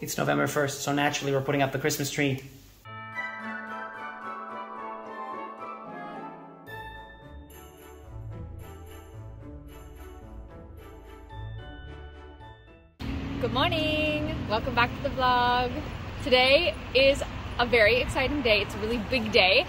It's November 1st, so naturally we're putting up the Christmas tree. Good morning! Welcome back to the vlog. Today is a very exciting day. It's a really big day,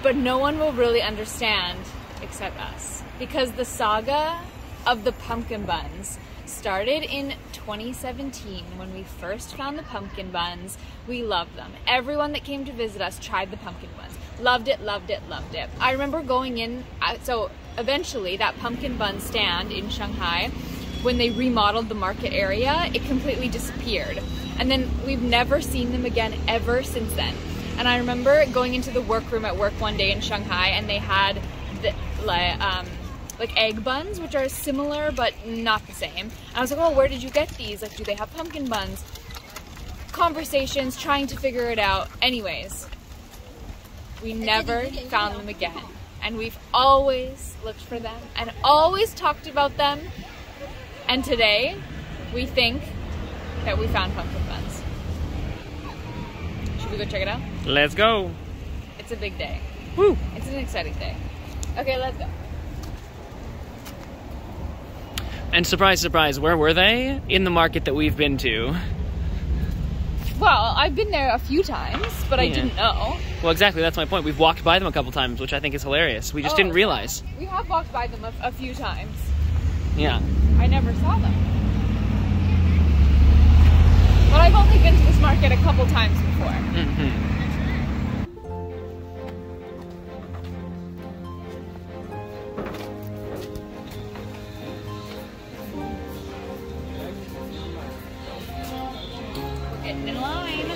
but no one will really understand except us, because the saga of the pumpkin buns started in 2017 when we first found the pumpkin buns. We loved them. Everyone that came to visit us tried the pumpkin buns. Loved it, loved it, loved it. I remember going in, so eventually that pumpkin bun stand in Shanghai, when they remodeled the market area, it completely disappeared. And then we've never seen them again ever since then. And I remember going into the workroom at work one day in Shanghai, and they had the, like egg buns, which are similar but not the same. And I was like, oh, where did you get these? Like, do they have pumpkin buns? Conversations, trying to figure it out. Anyways, we never found them again. And we've always looked for them and always talked about them. And today, we think that we found pumpkin buns. Should we go check it out? Let's go. It's a big day. Woo! It's an exciting day. Okay, let's go. And surprise, surprise, where were they? In the market that we've been to. Well, I've been there a few times, but I didn't know. Well, exactly, that's my point. We've walked by them a couple times, which I think is hilarious. We just didn't realize. We have walked by them a few times. Yeah. I never saw them. But I've only been to this market a couple times before. Mm-hmm. Getting in line.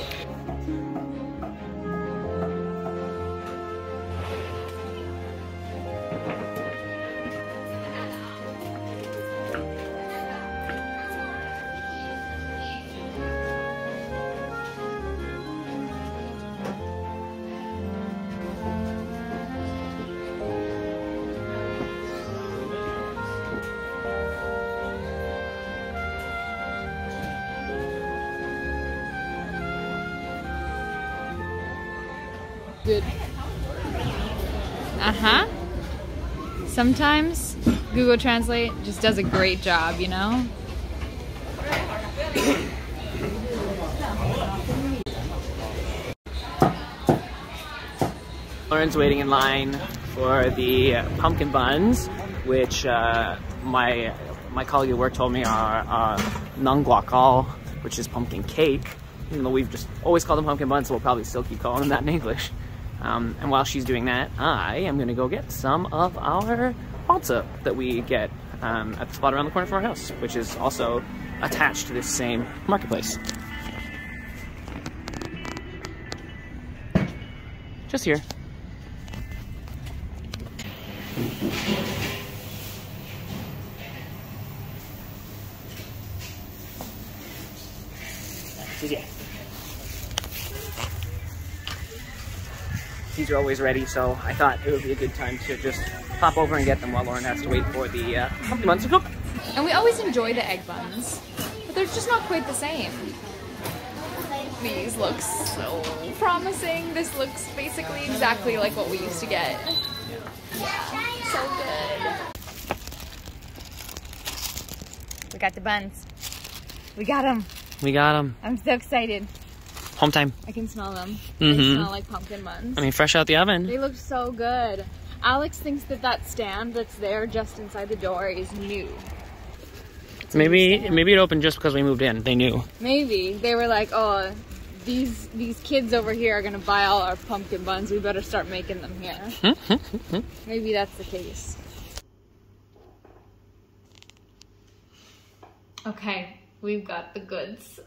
Good. Sometimes Google Translate just does a great job, you know? Lauren's waiting in line for the pumpkin buns, which my colleague at work told me are nang guacao, which is pumpkin cake. Even though we've just always called them pumpkin buns, so we'll probably still keep calling them that in English. And while she's doing that, I am going to go get some of our pizza that we get at the spot around the corner from our house, which is also attached to this same marketplace. Just here. Yeah. These are always ready, so I thought it would be a good time to just pop over and get them while Lauren has to wait for the pumpkin buns to cook. And we always enjoy the egg buns, but they're just not quite the same. These look so promising. This looks basically exactly like what we used to get. Yeah, so good. We got the buns. We got them. We got them. I'm so excited. Home time. I can smell them. Mm-hmm. They smell like pumpkin buns. I mean, fresh out the oven. They look so good. Alex thinks that that stand that's there just inside the door is new. Maybe it opened just because we moved in. They knew. Maybe. They were like, oh, these kids over here are going to buy all our pumpkin buns. We better start making them here. Maybe that's the case. Okay, we've got the goods.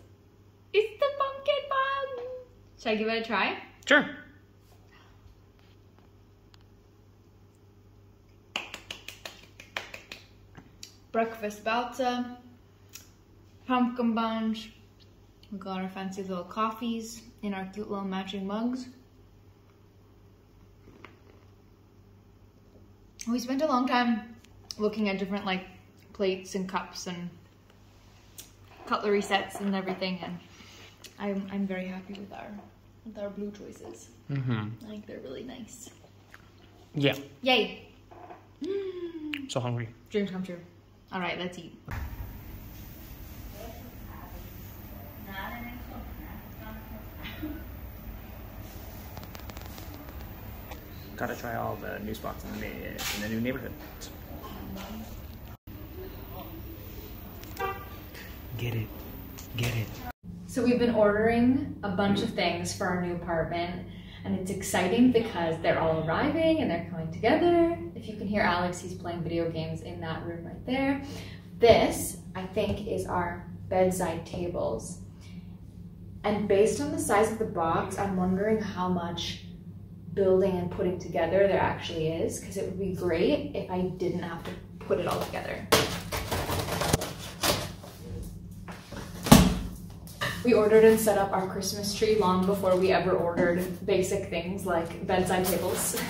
It's the pumpkin bun. Should I give it a try? Sure. Breakfast balza, pumpkin buns. We got our fancy little coffees in our cute little matching mugs. We spent a long time looking at different plates and cups and cutlery sets and everything, and I'm very happy with our blue choices. Mm-hmm. I think they're really nice. Yeah. Yay! So hungry. Dreams come true. All right, let's eat. Gotta try all the new spots in the new neighborhood. Get it. Get it. So we've been ordering a bunch of things for our new apartment, and it's exciting because they're all arriving and they're coming together. If you can hear Alex, he's playing video games in that room right there. This, I think, is our bedside tables. And based on the size of the box, I'm wondering how much building and putting together there actually is, because it would be great if I didn't have to put it all together. We ordered and set up our Christmas tree long before we ever ordered basic things like bedside tables.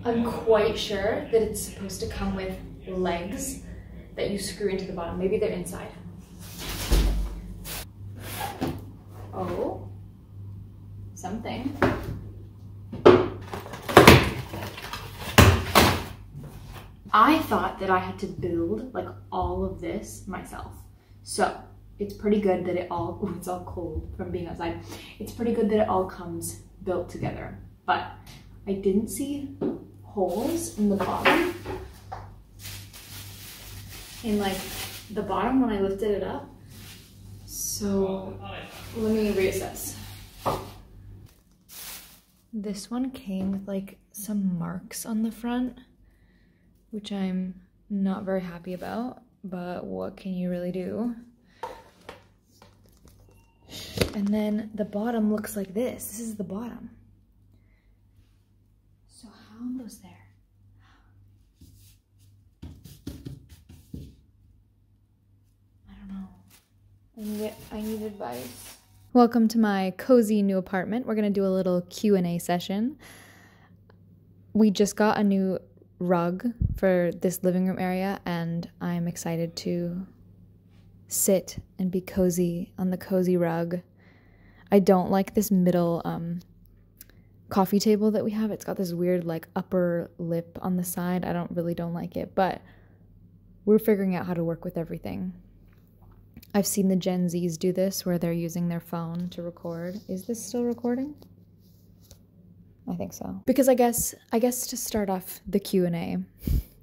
I'm quite sure that it's supposed to come with legs that you screw into the bottom. Maybe they're inside. Oh, something. I thought that I had to build like all of this myself. So it's pretty good that it all, ooh, it's all cold from being outside. It's pretty good that it all comes built together, but I didn't see holes in the bottom. In like the bottom when I lifted it up. So let me reassess. This one came with like some marks on the front, which I'm not very happy about, but what can you really do? And then the bottom looks like this. This is the bottom. So how are those there? I need advice. Welcome to my cozy new apartment. We're gonna do a little Q&A session. We just got a new rug for this living room area, and I'm excited to sit and be cozy on the cozy rug. I don't like this middle coffee table that we have. It's got this weird like upper lip on the side. I don't like it, but we're figuring out how to work with everything. I've seen the Gen Zs do this where they're using their phone to record. Is this still recording? I think so. Because I guess to start off the Q&A,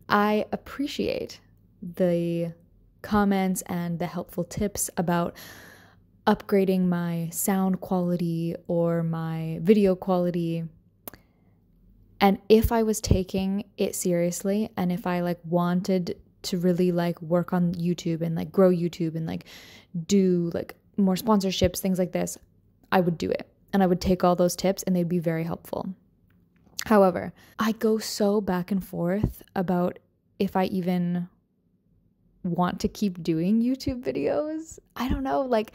I appreciate the comments and the helpful tips about upgrading my sound quality or my video quality. And if I was taking it seriously, and if I like wanted to really like work on YouTube and like grow YouTube and like do like more sponsorships, things like this, I would do it. And I would take all those tips and they'd be very helpful. However, I go so back and forth about if I even want to keep doing YouTube videos. I don't know, like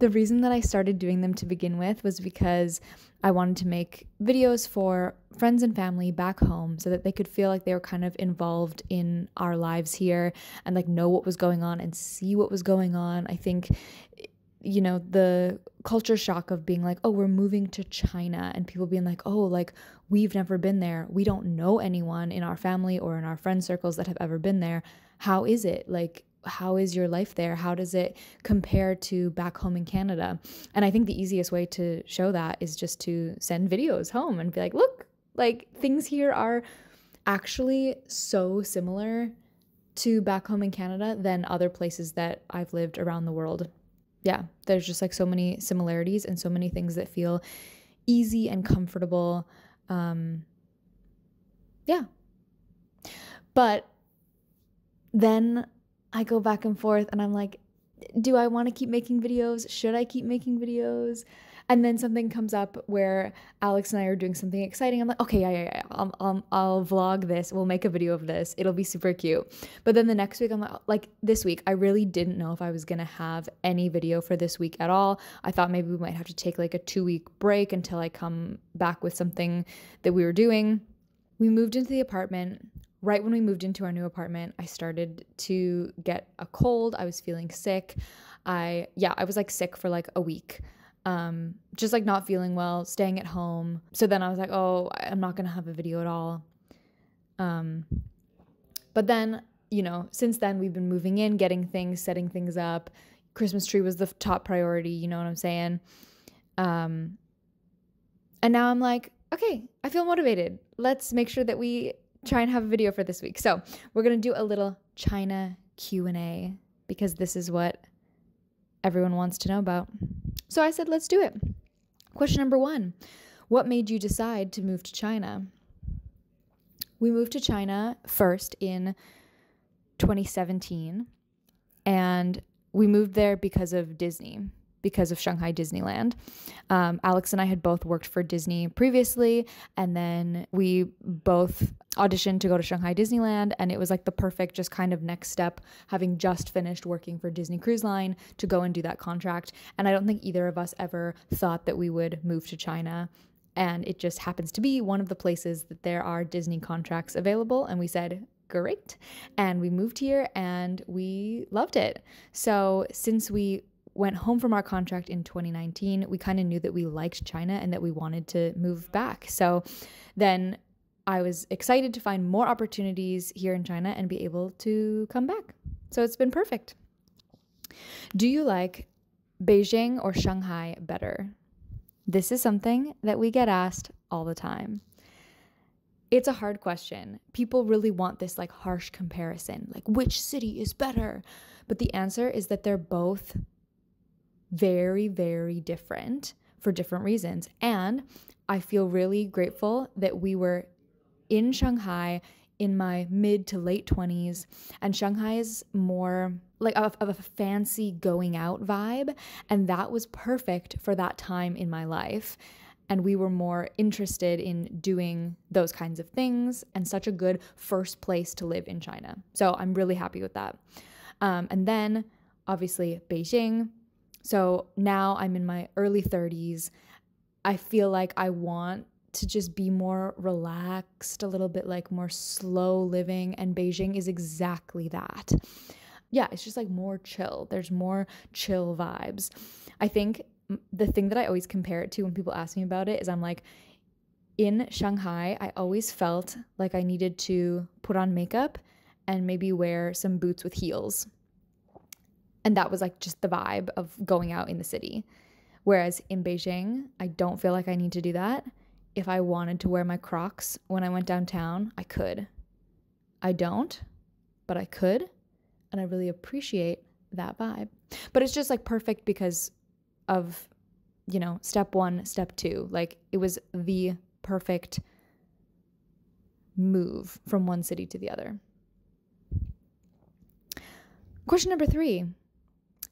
the reason that I started doing them to begin with was because I wanted to make videos for friends and family back home so that they could feel like they were kind of involved in our lives here and like know what was going on and see what was going on. I think, you know, the culture shock of being like, oh, we're moving to China, and people being like, oh, like we've never been there. We don't know anyone in our family or in our friend circles that have ever been there. How is it? Like, how is your life there? How does it compare to back home in Canada? And I think the easiest way to show that is just to send videos home and be like, look, like things here are actually so similar to back home in Canada than other places that I've lived around the world. Yeah, there's just like so many similarities and so many things that feel easy and comfortable. Yeah. But then I go back and forth and I'm like, do I want to keep making videos? Should I keep making videos? And then something comes up where Alex and I are doing something exciting. I'm like, okay, yeah. I'll vlog this. We'll make a video of this. It'll be super cute. But then the next week, I'm like this week, I really didn't know if I was going to have any video for this week at all. I thought maybe we might have to take like a 2-week break until I come back with something that we were doing. We moved into the apartment right when we moved into our new apartment, I started to get a cold. I was feeling sick. I was like sick for like a week. Just like not feeling well, staying at home. So then I was like, oh, I'm not going to have a video at all. But then, you know, since then we've been moving in, getting things, setting things up. Christmas tree was the top priority, you know what I'm saying? And now I'm like, okay, I feel motivated. Let's make sure that we try and have a video for this week. So we're going to do a little China Q&A because this is what everyone wants to know about. So I said, let's do it. Question number 1, what made you decide to move to China? We moved to China first in 2017, and we moved there because of Disney, because of Shanghai Disneyland. Alex and I had both worked for Disney previously, and then we both auditioned to go to Shanghai Disneyland, and it was like the perfect just kind of next step, having just finished working for Disney Cruise Line, to go and do that contract. And I don't think either of us ever thought that we would move to China. And it just happens to be one of the places that there are Disney contracts available. And we said, great. And we moved here and we loved it. So since we went home from our contract in 2019, we kind of knew that we liked China and that we wanted to move back. So then I was excited to find more opportunities here in China and be able to come back. So it's been perfect. Do you like Beijing or Shanghai better? This is something that we get asked all the time. It's a hard question. People really want this like harsh comparison, like which city is better? But the answer is that they're both very, very different for different reasons. And I feel really grateful that we were in Shanghai in my mid to late 20s, and Shanghai is more like of a fancy going out vibe, and that was perfect for that time in my life. And we were more interested in doing those kinds of things, and such a good first place to live in China. So I'm really happy with that. And then obviously Beijing. So now I'm in my early 30s. I feel like I want to just be more relaxed, a little bit like more slow living, and Beijing is exactly that. Yeah, it's just like more chill. There's more chill vibes. I think the thing that I always compare it to when people ask me about it is I'm like, in Shanghai, I always felt like I needed to put on makeup and maybe wear some boots with heels. And that was like just the vibe of going out in the city. Whereas in Beijing, I don't feel like I need to do that. If I wanted to wear my Crocs when I went downtown, I could. I don't, but I could. And I really appreciate that vibe. But it's just like perfect because of, you know, step 1, step 2. Like it was the perfect move from one city to the other. Question number 3.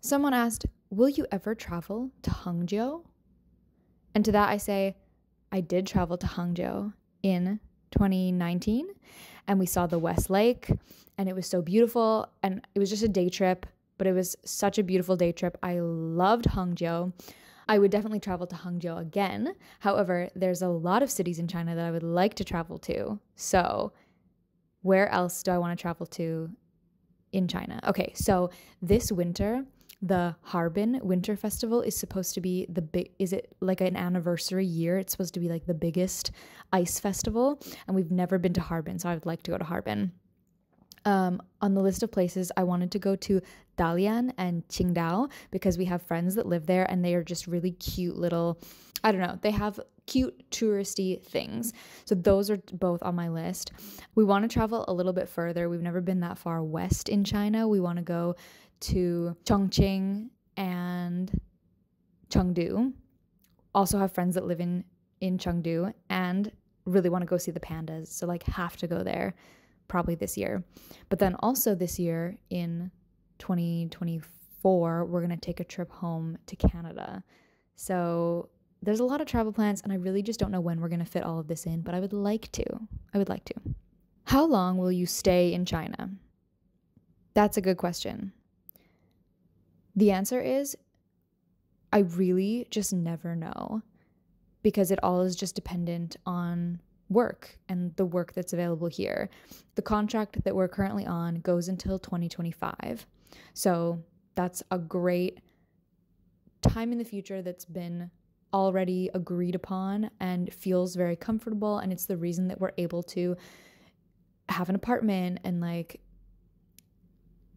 Someone asked, will you ever travel to Hangzhou? And to that I say, I did travel to Hangzhou in 2019, and we saw the West Lake, and it was so beautiful, and it was just a day trip, but it was such a beautiful day trip. I loved Hangzhou. I would definitely travel to Hangzhou again. However, there's a lot of cities in China that I would like to travel to. So where else do I want to travel to in China? Okay, so this winter, the Harbin Winter Festival is supposed to be is it like an anniversary year? It's supposed to be like the biggest ice festival, and we've never been to Harbin, so I would like to go to Harbin. On the list of places, I wanted to go to Dalian and Qingdao because we have friends that live there, and they are just really cute little, I don't know, they have cute touristy things. So those are both on my list. We want to travel a little bit further. We've never been that far west in China. We want to go to Chongqing and Chengdu. Also have friends that live in Chengdu and really want to go see the pandas. So like have to go there probably this year. But then also this year in 2024, we're going to take a trip home to Canada. So there's a lot of travel plans, and I really just don't know when we're going to fit all of this in, but I would like to. How long will you stay in China? That's a good question. The answer is, I really just never know, because it all is just dependent on work and the work that's available here. The contract that we're currently on goes until 2025. So that's a great time in the future that's been already agreed upon and feels very comfortable. And it's the reason that we're able to have an apartment and like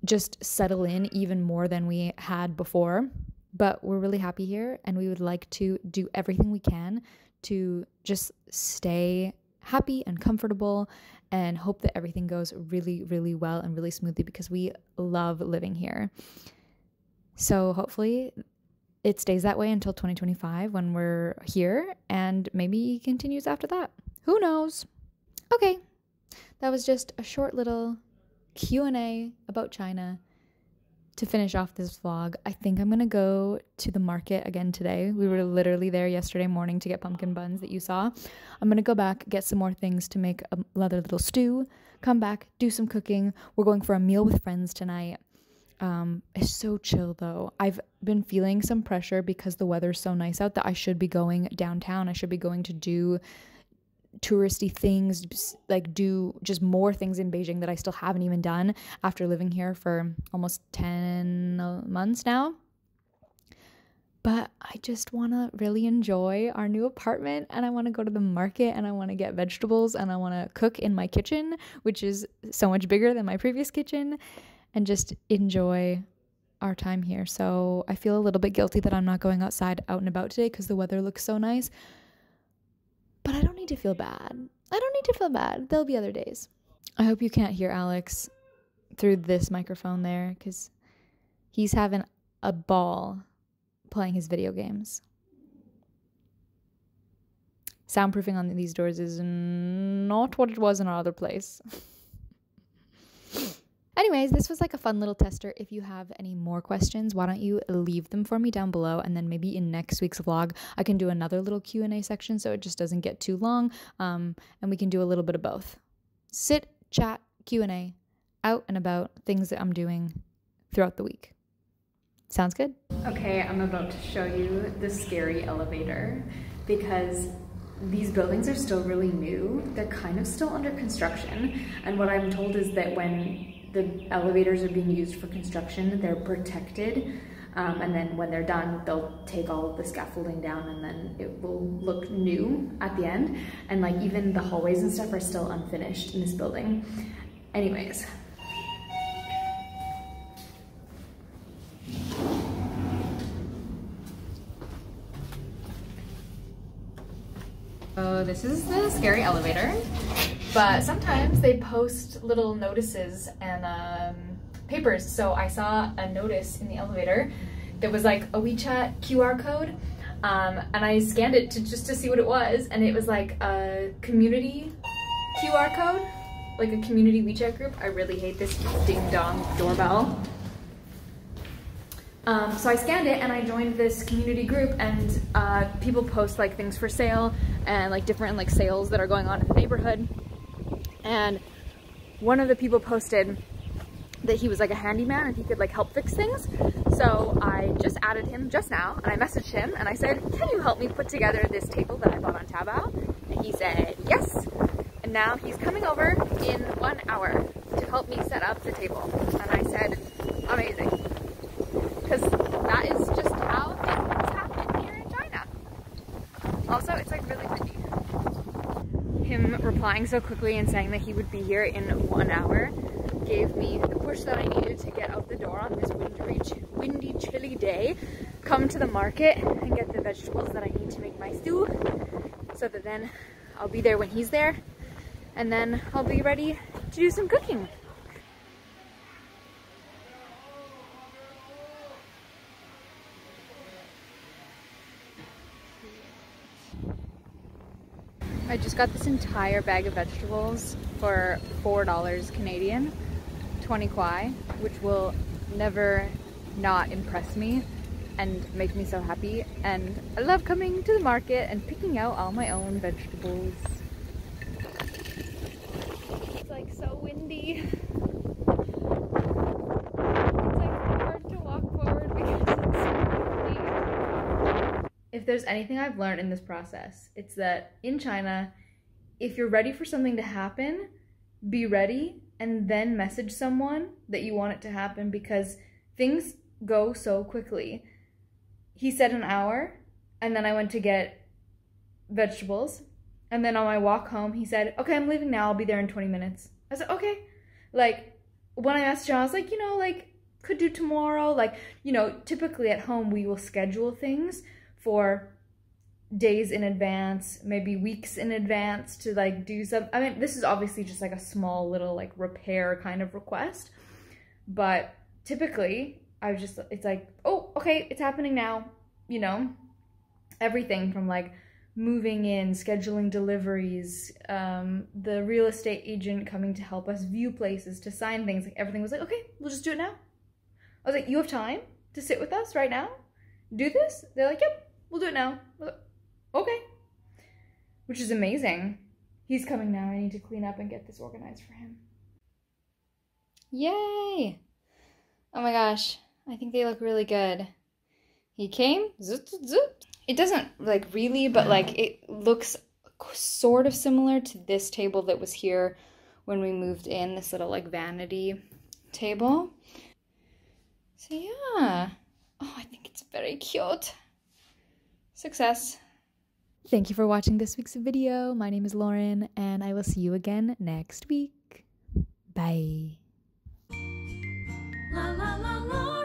just settle in even more than we had before. But we're really happy here, and we would like to do everything we can to just stay happy and comfortable and hope that everything goes really, really well and really smoothly, because we love living here. So hopefully it stays that way until 2025 when we're here, and maybe continues after that. Who knows? Okay, that was just a short little Q&A about China to finish off this vlog. I think I'm gonna go to the market again today. We were literally there yesterday morning to get pumpkin buns that you saw. I'm gonna go back, get some more things to make another little stew, come back, do some cooking. We're going for a meal with friends tonight. It's so chill though. I've been feeling some pressure because the weather's so nice out that I should be going downtown. I should be going to do touristy things, like do just more things in Beijing that I still haven't even done after living here for almost 10 months now. But I just want to really enjoy our new apartment, and I want to go to the market, and I want to get vegetables, and I want to cook in my kitchen, which is so much bigger than my previous kitchen, and just enjoy our time here. So I feel a little bit guilty that I'm not going outside out and about today because the weather looks so nice. But I don't need to feel bad. I don't need to feel bad. There'll be other days. I hope you can't hear Alex through this microphone there, because he's having a ball playing his video games. Soundproofing on these doors is not what it was in our other place. Anyways, this was like a fun little tester. If you have any more questions, why don't you leave them for me down below, and then maybe in next week's vlog I can do another little Q&A section so it just doesn't get too long, and we can do a little bit of both. Sit, chat, Q&A, out and about, things that I'm doing throughout the week. Sounds good? Okay, I'm about to show you the scary elevator, because these buildings are still really new. They're kind of still under construction, and what I'm told is that when the elevators are being used for construction, they're protected, and then when they're done, they'll take all of the scaffolding down, and then it will look new at the end. And like even the hallways and stuff are still unfinished in this building. Anyways. So this is the scary elevator. But sometimes they post little notices and papers. So I saw a notice in the elevator that was like a WeChat QR code, and I scanned it just to see what it was, and it was like a community QR code, like a community WeChat group. I really hate this ding-dong doorbell. So I scanned it and I joined this community group, and people post like things for sale and like different like sales that are going on in the neighborhood. And one of the people posted that he was like a handyman and he could like help fix things. So I just added him just now, and I messaged him and I said, can you help me put together this table that I bought on Taobao? And he said yes. And now he's coming over in 1 hour to help me set up the table. And I said, amazing. Because that is just how things happen here in China. Also, it's like really windy. Him replying so quickly and saying that he would be here in 1 hour gave me the push that I needed to get out the door on this windy, chilly day, come to the market and get the vegetables that I need to make my stew, so that then I'll be there when he's there, and then I'll be ready to do some cooking. I just got this entire bag of vegetables for $4 Canadian, 20 kwai, which will never not impress me and make me so happy. And I love coming to the market and picking out all my own vegetables. It's like so windy. It's like hard to walk forward because it's so windy. If there's anything I've learned in this process, it's that in China, if you're ready for something to happen, be ready and then message someone that you want it to happen, because things go so quickly. He said an hour, and then I went to get vegetables. And then on my walk home, he said, okay, I'm leaving now. I'll be there in 20 minutes. I said, okay. Like, when I asked him, I was like, you know, like, could do tomorrow. Like, you know, typically at home, we will schedule things for days in advance, maybe weeks in advance to like do some. I mean, this is obviously just like a small little like repair kind of request. But typically, it's like, oh, okay, it's happening now. You know, everything from like moving in, scheduling deliveries, the real estate agent coming to help us view places, to sign things, like everything was like, okay, we'll just do it now. I was like, you have time to sit with us right now? Do this? They're like, yep, we'll do it now. I was like, okay. Which is amazing. He's coming now. I need to clean up and get this organized for him. Yay! Oh my gosh, I think they look really good. He came, zoop, zoop, zoop. It doesn't like really, but like it looks sort of similar to this table that was here when we moved in, this little like vanity table. So yeah, oh, I think it's very cute. Success. Thank you for watching this week's video. My name is Lauren, and I will see you again next week. Bye. La la la la.